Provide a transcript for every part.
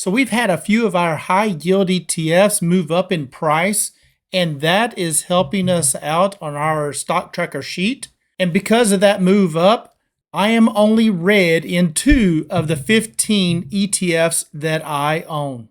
So we've had a few of our high yield ETFs move up in price, and that is helping us out on our stock tracker sheet. And because of that move up, I am only red in 2 of the 15 ETFs that I own.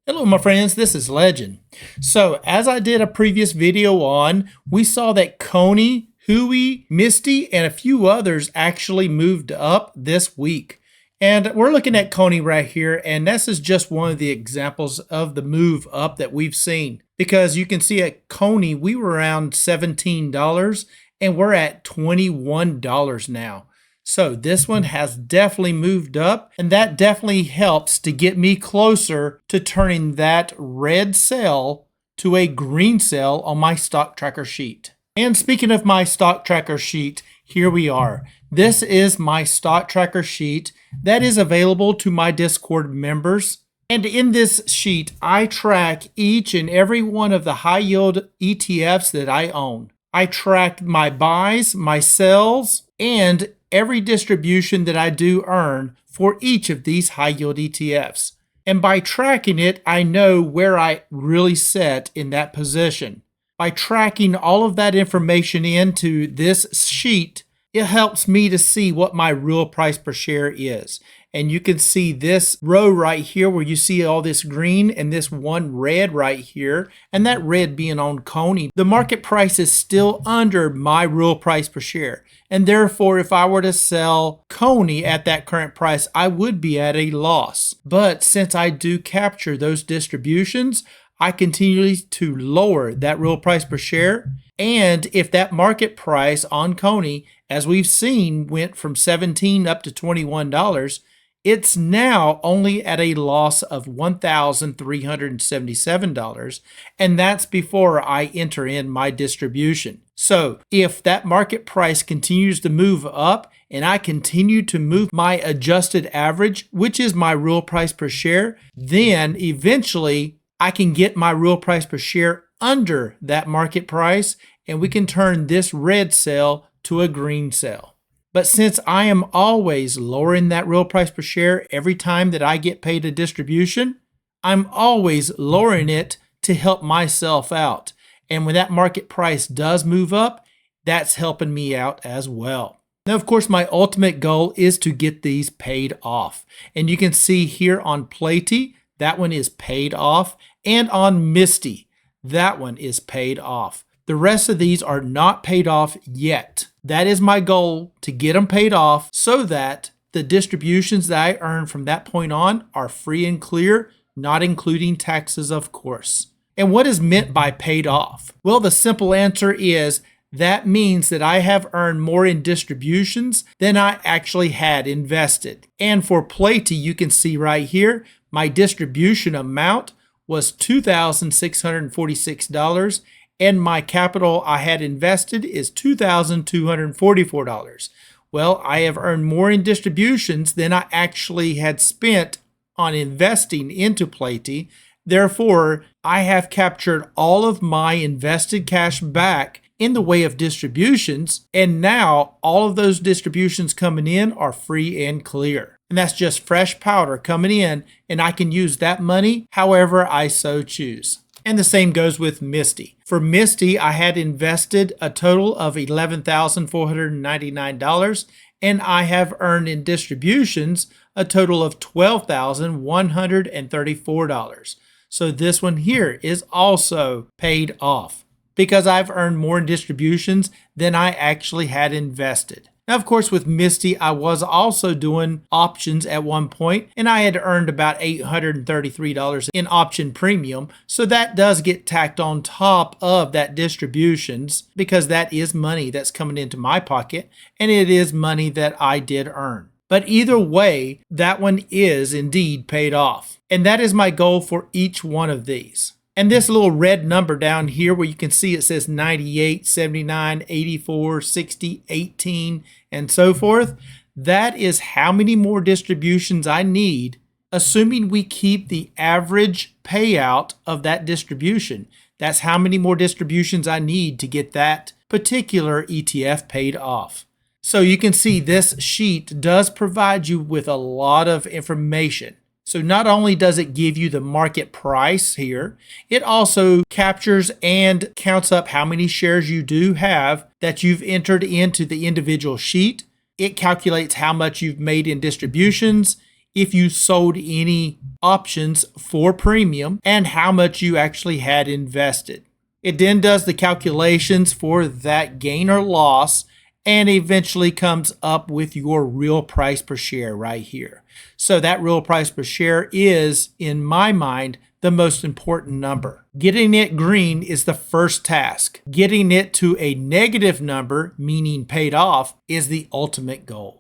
Hello my friends, this is Legend. So as I did a previous video on, we saw that CONY, YieldMax, MSTY, and a few others actually moved up this week. And we're looking at CONY right here, and this is just one of the examples of the move up that we've seen. Because you can see at CONY, we were around $17, and we're at $21 now. So this one has definitely moved up, and that definitely helps to get me closer to turning that red cell to a green cell on my stock tracker sheet. And speaking of my stock tracker sheet, here we are. This is my stock tracker sheet that is available to my Discord members. And in this sheet, I track each and every one of the high yield ETFs that I own. I track my buys, my sells, and every distribution that I do earn for each of these high yield ETFs. And by tracking it, I know where I really set in that position. By tracking all of that information into this sheet, it helps me to see what my real price per share is. And you can see this row right here where you see all this green and this one red right here, and that red being on CONY. The market price is still under my real price per share. And therefore, if I were to sell CONY at that current price, I would be at a loss. But since I do capture those distributions, I continue to lower that real price per share. And if that market price on CONY, as we've seen, went from $17 up to $21, it's now only at a loss of $1,377, and that's before I enter in my distribution. So if that market price continues to move up and I continue to move my adjusted average, which is my real price per share, then eventually I can get my real price per share under that market price, and we can turn this red cell to a green cell. But since I am always lowering that real price per share every time that I get paid a distribution, I'm always lowering it to help myself out. And when that market price does move up, that's helping me out as well. Now, of course, my ultimate goal is to get these paid off. And you can see here on PLTY, that one is paid off. And on MSTY, that one is paid off. The rest of these are not paid off yet. That is my goal, to get them paid off so that the distributions that I earn from that point on are free and clear, not including taxes, of course. And what is meant by paid off? Well, the simple answer is that means that I have earned more in distributions than I actually had invested. And for PLTY, you can see right here, my distribution amount was $2,646, and my capital I had invested is $2,244. Well, I have earned more in distributions than I actually had spent on investing into PLTY. Therefore, I have captured all of my invested cash back in the way of distributions, and now all of those distributions coming in are free and clear. And that's just fresh powder coming in, and I can use that money however I so choose. And the same goes with MSTY. For MSTY, I had invested a total of $11,499, and I have earned in distributions a total of $12,134. So this one here is also paid off because I've earned more in distributions than I actually had invested. Now, of course, with MSTY, I was also doing options at one point, and I had earned about $833 in option premium. So that does get tacked on top of that distributions because that is money that's coming into my pocket, and it is money that I did earn. But either way, that one is indeed paid off. And that is my goal for each one of these. And this little red number down here where you can see it says 98, 79, 84, 60, 18, and so forth, that is how many more distributions I need, assuming we keep the average payout of that distribution. That's how many more distributions I need to get that particular ETF paid off. So you can see this sheet does provide you with a lot of information. So not only does it give you the market price here, it also captures and counts up how many shares you do have that you've entered into the individual sheet. It calculates how much you've made in distributions, if you sold any options for premium, and how much you actually had invested. It then does the calculations for that gain or loss and eventually comes up with your real price per share right here. So that real price per share is, in my mind, the most important number. Getting it green is the first task. Getting it to a negative number, meaning paid off, is the ultimate goal.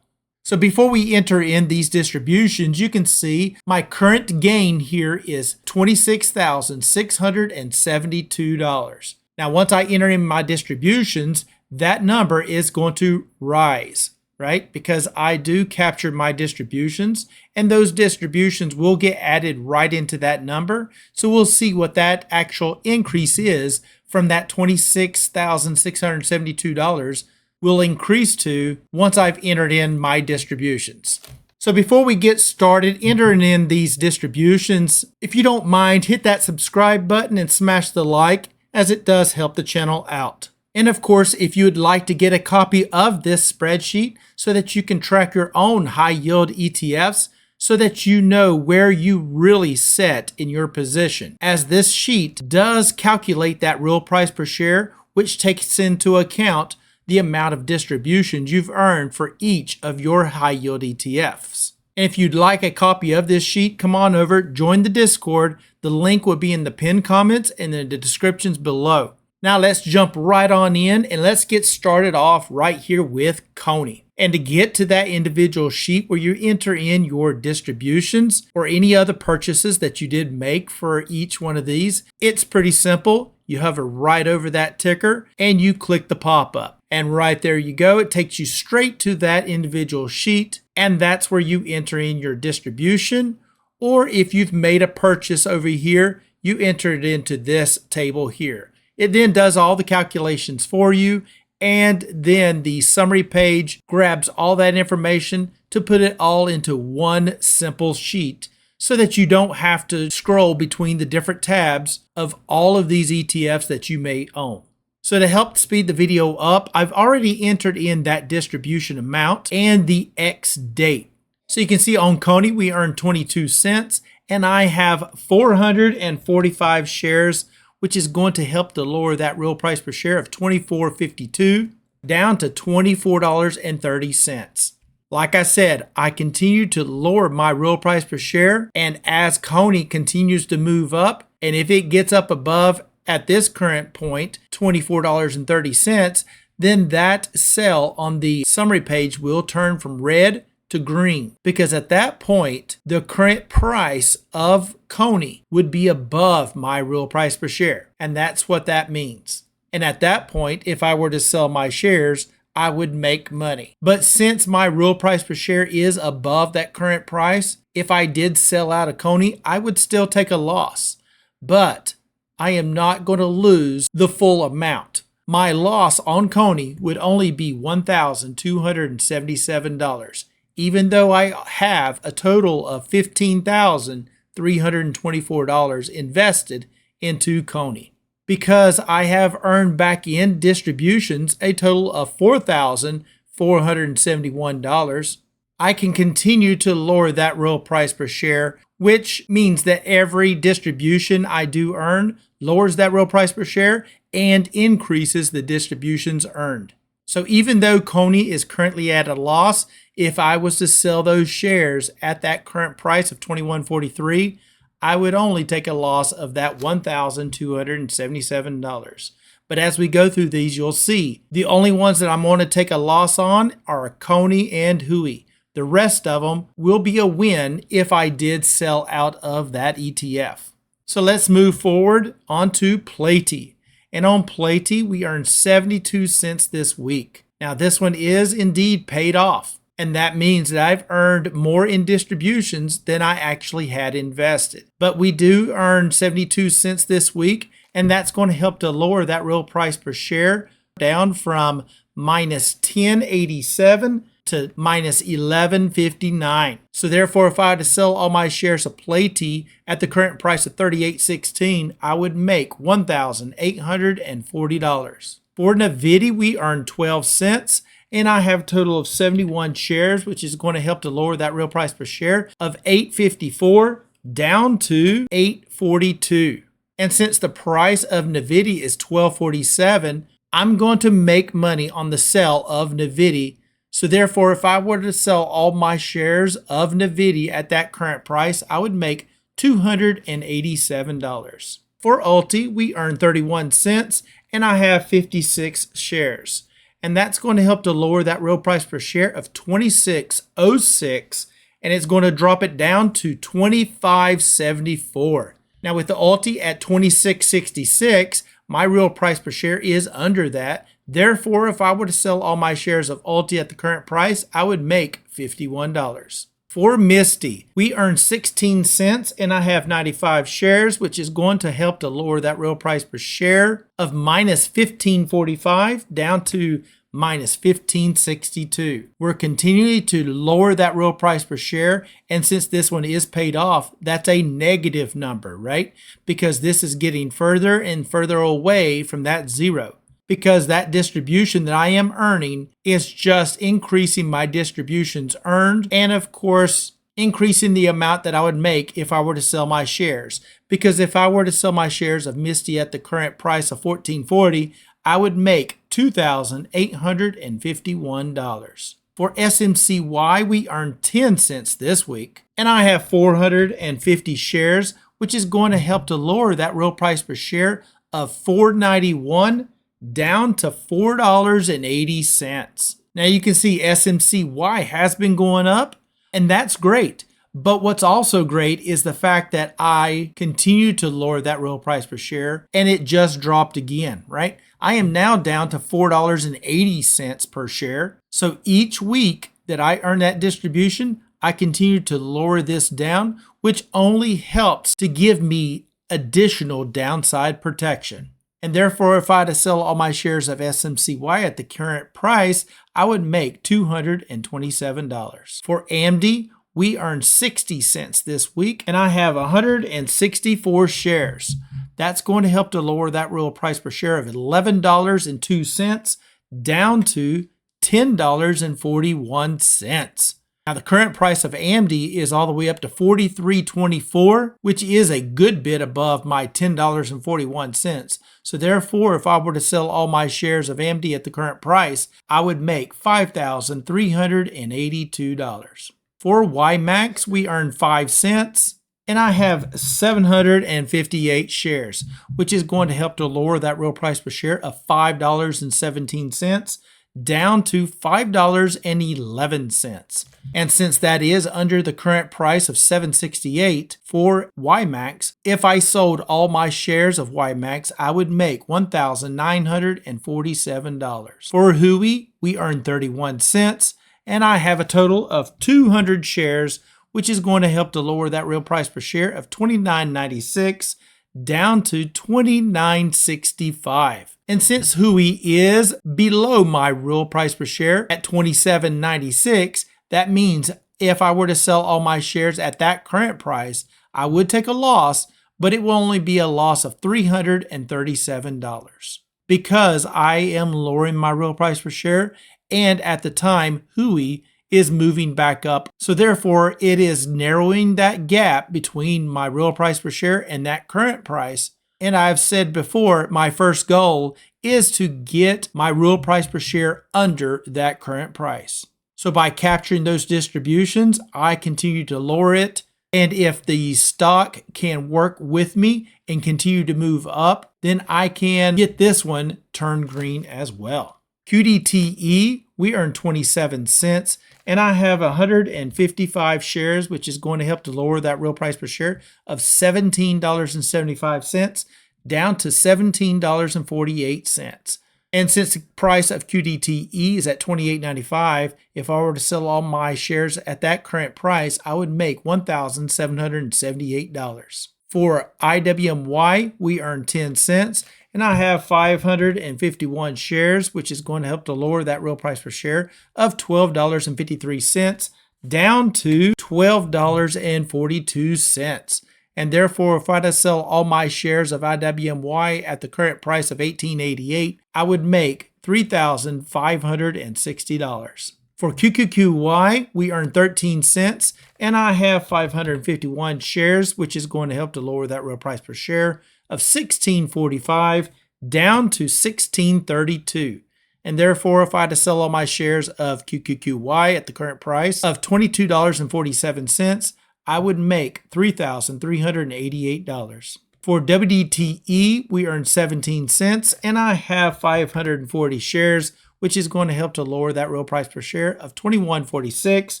So before we enter in these distributions, you can see my current gain here is $26,672. Now, once I enter in my distributions, that number is going to rise, right? Because I do capture my distributions, and those distributions will get added right into that number. So we'll see what that actual increase is from that $26,672 will increase to once I've entered in my distributions. So before we get started entering in these distributions, if you don't mind, hit that subscribe button and smash the like, as it does help the channel out. And of course, if you would like to get a copy of this spreadsheet so that you can track your own high yield ETFs so that you know where you really sit in your position, as this sheet does calculate that real price per share, which takes into account the amount of distributions you've earned for each of your high yield ETFs. And if you'd like a copy of this sheet, come on over, join the Discord. The link will be in the pinned comments and in the descriptions below. Now let's jump right on in and let's get started off right here with CONY. And to get to that individual sheet where you enter in your distributions or any other purchases that you did make for each one of these, it's pretty simple. You hover right over that ticker and you click the pop-up. And right there you go. It takes you straight to that individual sheet, and that's where you enter in your distribution. Or if you've made a purchase over here, you enter it into this table here. It then does all the calculations for you, and then the summary page grabs all that information to put it all into one simple sheet so that you don't have to scroll between the different tabs of all of these ETFs that you may own. So to help speed the video up, I've already entered in that distribution amount and the X date. So you can see on CONY we earned 22 cents, and I have 445 shares, which is going to help to lower that real price per share of $24.52 down to $24.30. Like I said, I continue to lower my real price per share, and as CONY continues to move up, and if it gets up above at this current point, $24.30, then that cell on the summary page will turn from red to green, because at that point, the current price of CONY would be above my real price per share. And that's what that means. And at that point, if I were to sell my shares, I would make money. But since my real price per share is above that current price, if I did sell out of CONY, I would still take a loss. But I am not going to lose the full amount. My loss on CONY would only be $1,277, even though I have a total of $15,324 invested into CONY. Because I have earned back in distributions a total of $4,471, I can continue to lower that real price per share, which means that every distribution I do earn lowers that real price per share and increases the distributions earned. So even though CONY is currently at a loss, if I was to sell those shares at that current price of $21.43, I would only take a loss of that $1,277. But as we go through these, you'll see the only ones that I'm going to take a loss on are CONY and WDTE. The rest of them will be a win if I did sell out of that ETF. So let's move forward onto PLTY. And on PLTY, we earned 72 cents this week. Now this one is indeed paid off. And that means that I've earned more in distributions than I actually had invested. But we do earn 72 cents this week, and that's going to help to lower that real price per share down from minus 1087 to minus 1159. So therefore, if I had to sell all my shares of PLTY at the current price of $38.16, I would make $1,840. For NVDY, we earned 12 cents. And I have a total of 71 shares, which is going to help to lower that real price per share of $8.54 down to $8.42. And since the price of NVDY is $12.47, I'm going to make money on the sale of NVDY. So therefore, if I were to sell all my shares of NVDY at that current price, I would make $287. For ULTY, we earned 31 cents, and I have 56 shares. And that's going to help to lower that real price per share of $26.06, and it's going to drop it down to $25.74. Now with the ULTY at $26.66, my real price per share is under that. Therefore, if I were to sell all my shares of ULTY at the current price, I would make $51. For MSTY, we earned 16 cents and I have 95 shares, which is going to help to lower that real price per share of minus $15.45 down to minus $15.62. We're continuing to lower that real price per share, and since this one is paid off, that's a negative number, right? Because this is getting further and further away from that zero. Because that distribution that I am earning is just increasing my distributions earned, and of course increasing the amount that I would make if I were to sell my shares. Because if I were to sell my shares of MSTY at the current price of $14.40, I would make $2,851. For SMCY, we earned 10 cents this week, and I have 450 shares, which is going to help to lower that real price per share of $4.91 down to $4.80. Now you can see SMCY has been going up, and that's great. But what's also great is the fact that I continue to lower that real price per share, and it just dropped again, right? I am now down to $4.80 per share. So each week that I earn that distribution, I continue to lower this down, which only helps to give me additional downside protection. And therefore, if I had to sell all my shares of SMCY at the current price, I would make $227. For AMDY, we earned 60 cents this week, and I have 164 shares. That's going to help to lower that real price per share of $11.02 down to $10.41. Now, the current price of AMDY is all the way up to $43.24, which is a good bit above my $10.41. So therefore, if I were to sell all my shares of AMDY at the current price, I would make $5,382. For YMAX, we earned 5 cents, and I have 758 shares, which is going to help to lower that real price per share of $5.17 down to $5.11. And since that is under the current price of $7.68 for YMAX, if I sold all my shares of YMAX, I would make $1,947. For HUI, we earned 31 cents, and I have a total of 200 shares, which is going to help to lower that real price per share of $29.96 down to $29.65. And since HUI is below my real price per share at $27.96, that means if I were to sell all my shares at that current price, I would take a loss, but it will only be a loss of $337 because I am lowering my real price per share, and at the time, HUI is moving back up. So therefore, it is narrowing that gap between my real price per share and that current price. And I've said before, my first goal is to get my real price per share under that current price. So by capturing those distributions, I continue to lower it. And if the stock can work with me and continue to move up, then I can get this one turned green as well. QDTE, we earned 27 cents, and I have 155 shares, which is going to help to lower that real price per share of $17.75 down to $17.48. And since the price of QDTE is at $28.95, if I were to sell all my shares at that current price, I would make $1,778. For IWMY, we earned 10 cents, and I have 551 shares, which is going to help to lower that real price per share of $12.53 down to $12.42. And therefore, if I had to sell all my shares of IWMY at the current price of $18.88, I would make $3,560. For QQQY, we earn 13 cents, and I have 551 shares, which is going to help to lower that real price per share of $16.45 down to $16.32. And therefore, if I had to sell all my shares of QQQY at the current price of $22.47, I would make $3,388. For WDTE, we earn 17 cents, and I have 540 shares, which is going to help to lower that real price per share of $21.46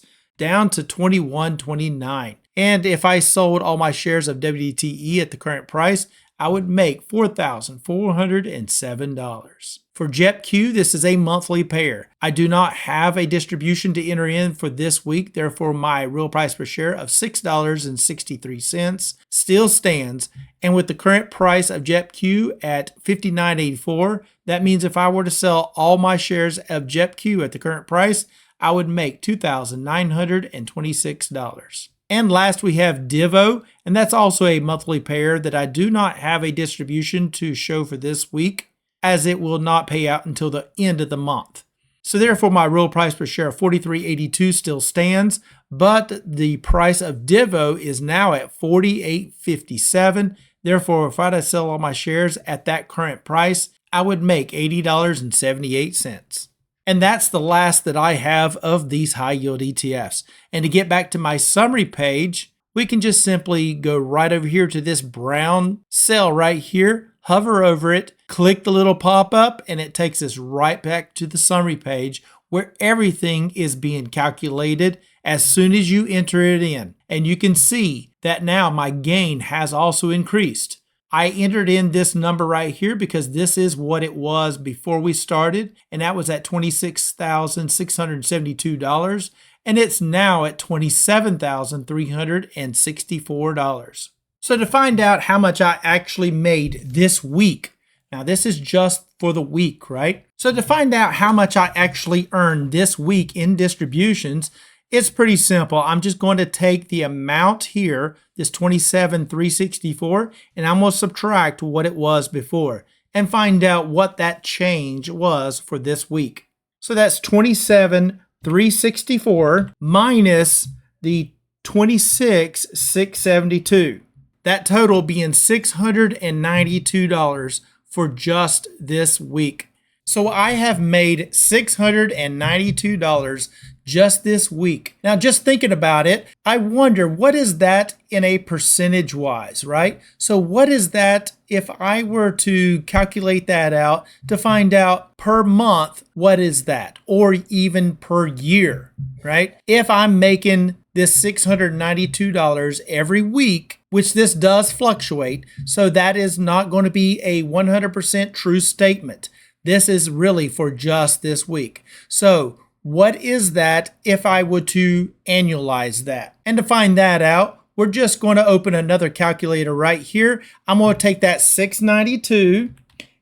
down to $21.29. And if I sold all my shares of WDTE at the current price, I would make $4,407. For JEPQ, this is a monthly pair. I do not have a distribution to enter in for this week, therefore my real price per share of $6.63 still stands. And with the current price of JEPQ at $59.84, that means if I were to sell all my shares of JEPQ at the current price, I would make $2,926. And last we have DIVO, and that's also a monthly pair that I do not have a distribution to show for this week, as it will not pay out until the end of the month. So therefore my real price per share of $43.82 still stands, but the price of DIVO is now at $48.57. Therefore, if I had to sell all my shares at that current price, I would make $80.78. And that's the last that I have of these high yield ETFs. And to get back to my summary page, we can just simply go right over here to this brown cell right here, hover over it, click the little pop-up, and it takes us right back to the summary page where everything is being calculated as soon as you enter it in. And you can see that now my gain has also increased. I entered in this number right here because this is what it was before we started, and that was at $26,672, and it's now at $27,364. So to find out how much I actually made this week, now this is just for the week, right? So to find out how much I actually earned this week in distributions, it's pretty simple. I'm just going to take the amount here, this $27,364, and I'm going to subtract what it was before and find out what that change was for this week. So that's $27,364 minus the $26,672. That total being $692 for just this week. So I have made $692 just this week. Now, just thinking about it, I wonder what is that in a percentage wise, right? So what is that if I were to calculate that out to find out per month, what is that? Or even per year, right? If I'm making this $692 every week, which this does fluctuate, so that is not going to be a 100% true statement. This is really for just this week. So what is that if I were to annualize that? And to find that out, we're just going to open another calculator right here. I'm going to take that 692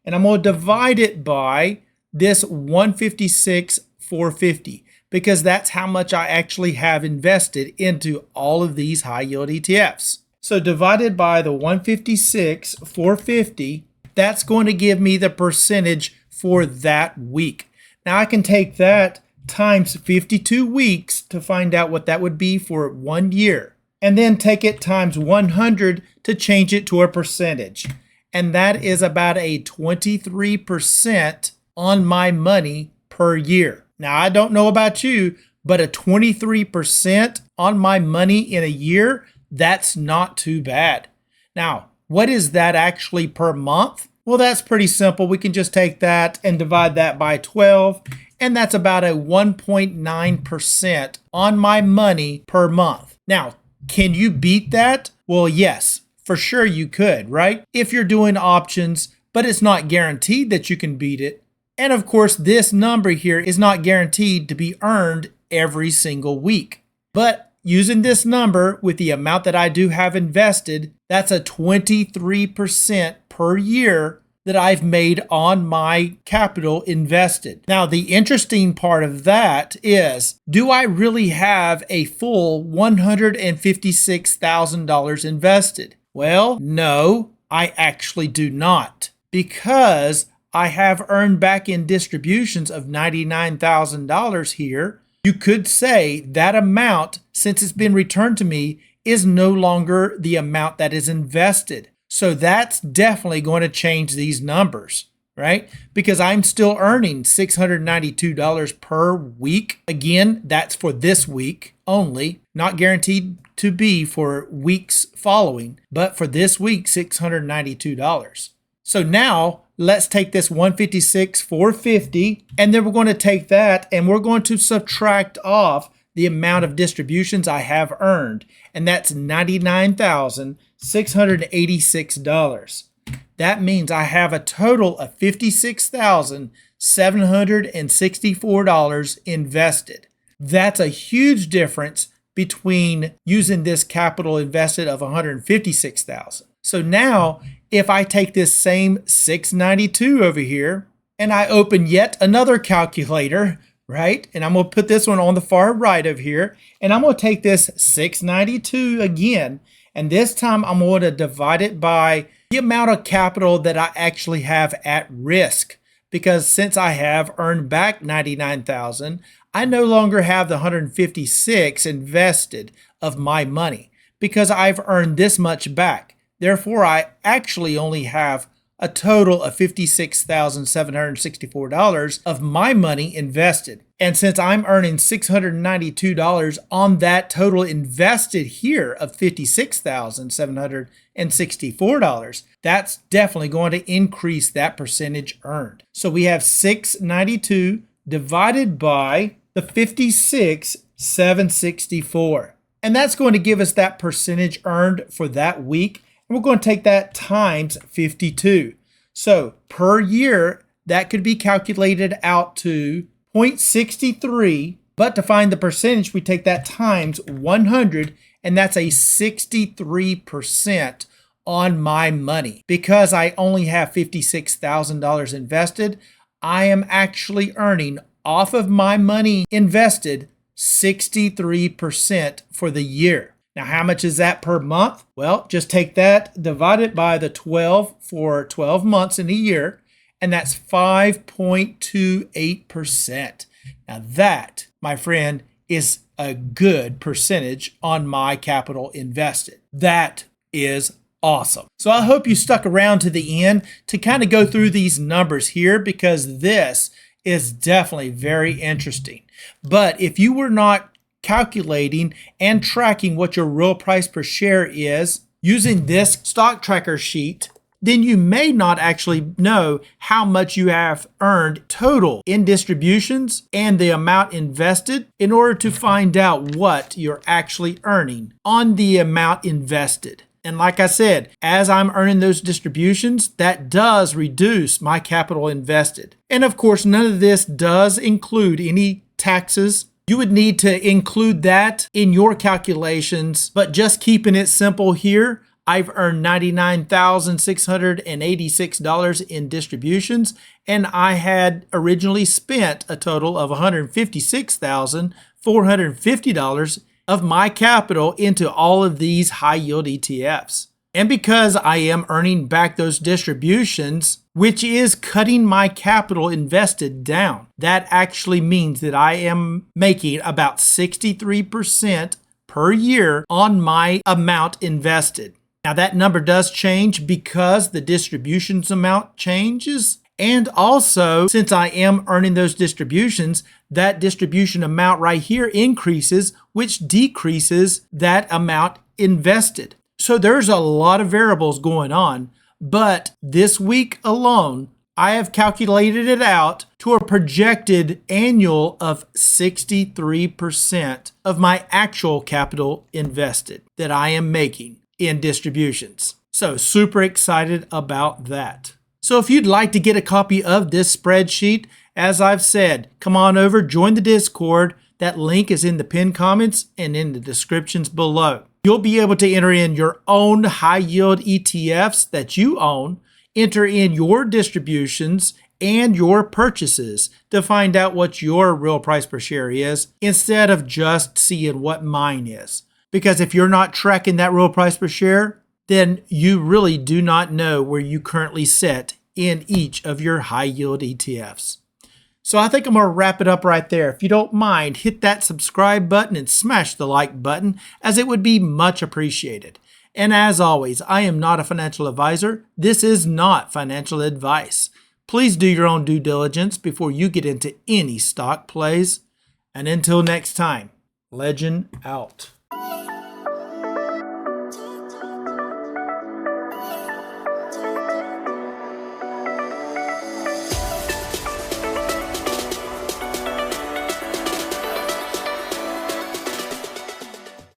and I'm going to divide it by this 156,450 because that's how much I actually have invested into all of these high yield ETFs. So divided by the 156,450, that's going to give me the percentage for that week. Now I can take that times 52 weeks to find out what that would be for 1 year. And then take it times 100 to change it to a percentage. And that is about a 23% on my money per year. Now I don't know about you, but a 23% on my money in a year, that's not too bad. Now, what is that actually per month? Well, that's pretty simple. We can just take that and divide that by 12, and that's about a 1.9% on my money per month. Now, can you beat that? Well, yes, for sure you could, right? If you're doing options, but it's not guaranteed that you can beat it. And of course, this number here is not guaranteed to be earned every single week. But using this number with the amount that I do have invested, that's a 23% per year that I've made on my capital invested. Now, the interesting part of that is, do I really have a full $156,000 invested? Well, no, I actually do not, because I have earned back in distributions of $99,000 here. You could say that amount, since it's been returned to me, is no longer the amount that is invested. So that's definitely going to change these numbers, right? Because I'm still earning $692 per week. Again, that's for this week only, not guaranteed to be for weeks following, but for this week, $692. So now let's take this 156,450, and then we're going to take that and we're going to subtract off the amount of distributions I have earned, and that's $99,686. That means I have a total of $56,764 invested. That's a huge difference between using this capital invested of $156,000. So now, if I take this same $692 over here and I open yet another calculator, right? And I'm going to put this one on the far right of here, and I'm going to take this $692 again, and this time I'm going to divide it by the amount of capital that I actually have at risk. Because since I have earned back $99,000, I no longer have the $156 invested of my money because I've earned this much back. Therefore, I actually only have a total of $56,764 of my money invested. And since I'm earning $692 on that total invested here of $56,764, that's definitely going to increase that percentage earned. So we have $692 divided by the $56,764. And that's going to give us that percentage earned for that week. And we're going to take that times 52. So per year, that could be calculated out to 0.63. But to find the percentage, we take that times 100, and that's a 63% on my money. Because I only have $56,000 invested, I am actually earning off of my money invested 63% for the year. Now, how much is that per month? Well, just take that, divide it by the 12 for 12 months in a year, and that's 5.28%. Now that, my friend, is a good percentage on my capital invested. That is awesome. So I hope you stuck around to the end to kind of go through these numbers here, because this is definitely very interesting. But if you were not calculating and tracking what your real price per share is using this stock tracker sheet, then you may not actually know how much you have earned total in distributions and the amount invested in order to find out what you're actually earning on the amount invested. And like I said, as I'm earning those distributions, that does reduce my capital invested. And of course, none of this does include any taxes. You would need to include that in your calculations, but just keeping it simple here, I've earned $99,686 in distributions, and I had originally spent a total of $156,450 of my capital into all of these high yield ETFs. And because I am earning back those distributions, which is cutting my capital invested down, that actually means that I am making about 63% per year on my amount invested. Now that number does change because the distributions amount changes. And also, since I am earning those distributions, that distribution amount right here increases, which decreases that amount invested. So there's a lot of variables going on, but this week alone, I have calculated it out to a projected annual of 63% of my actual capital invested that I am making in distributions. So super excited about that. So if you'd like to get a copy of this spreadsheet, as I've said, come on over, join the Discord. That link is in the pinned comments and in the descriptions below. You'll be able to enter in your own high yield ETFs that you own Enter in your distributions and your purchases to find out what your real price per share is instead of just seeing what mine is. Because if you're not tracking that real price per share, then you really do not know where you currently sit in each of your high yield ETFs. So I think I'm going to wrap it up right there. If you don't mind, hit that subscribe button and smash the like button, as it would be much appreciated. And as always, I am not a financial advisor. This is not financial advice. Please do your own due diligence before you get into any stock plays. And until next time, Legend out.